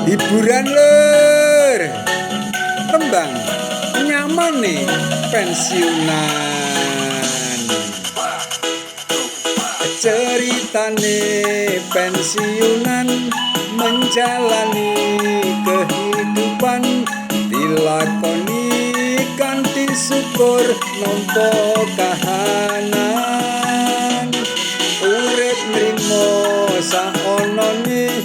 Hiburan lur, tembang nyamane pensiunan. Ceritane pensiunan menjalani kehidupan, dilakoni kanthi syukur nampa kahanan. Urip nrimo saonone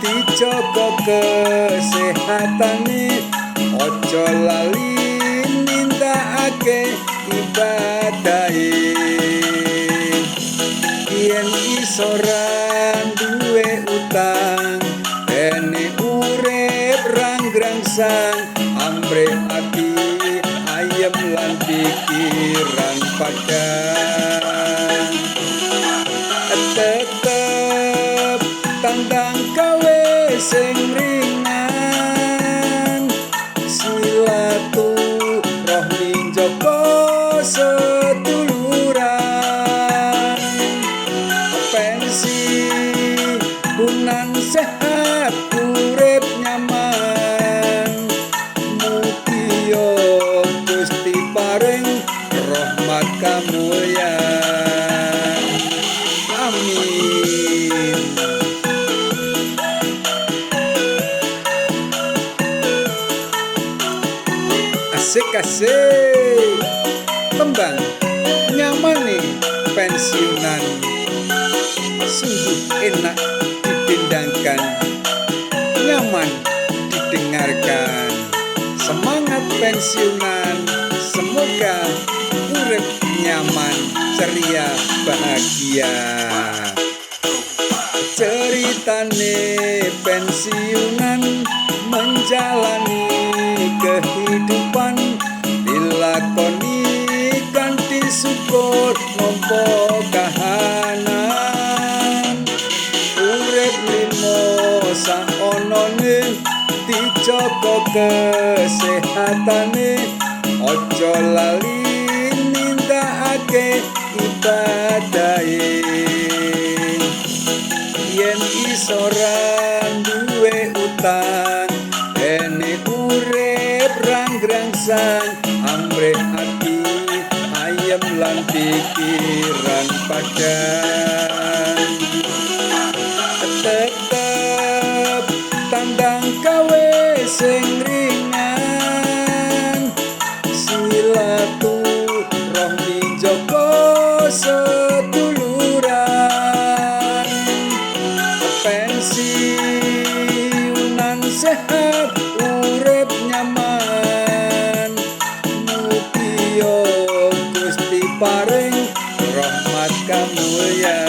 dijaga kesehatane, aja lali nindakake ibadahe. Yen iso ra duwe utang, dene urip ranggrangsang, ambrih ati ayem lan pikiran padhang. Tetep tandang gawe sing ringan, silaturahmi njaga seduluran. Pensiunan sehat urip nyaman, mugia Gusti paring rahmat kamulyan. Amin. Asik-asik, tembang nyamane pensiunan, sungguh enak dipindangkan, nyaman didengarkan. Semangat pensiunan, semoga urip nyaman, ceria, bahagia. Ceritane pensiunan menjalani kehidupan, dilakoni kanthi syukur nampa kahanan. Urip limo saonone dijaga kesehatane, aja lali nindakake ibadahe. Yen iso ra duwe utang, dene urip ranggrangsang, ambrih ati ayem lan pikiran padhang. Tetep tandang gawe sing ringan, silaturahmi njaga seduluran. Pensiunan sehat urip nyaman, mugia Gusti paring rahmat kamulyan.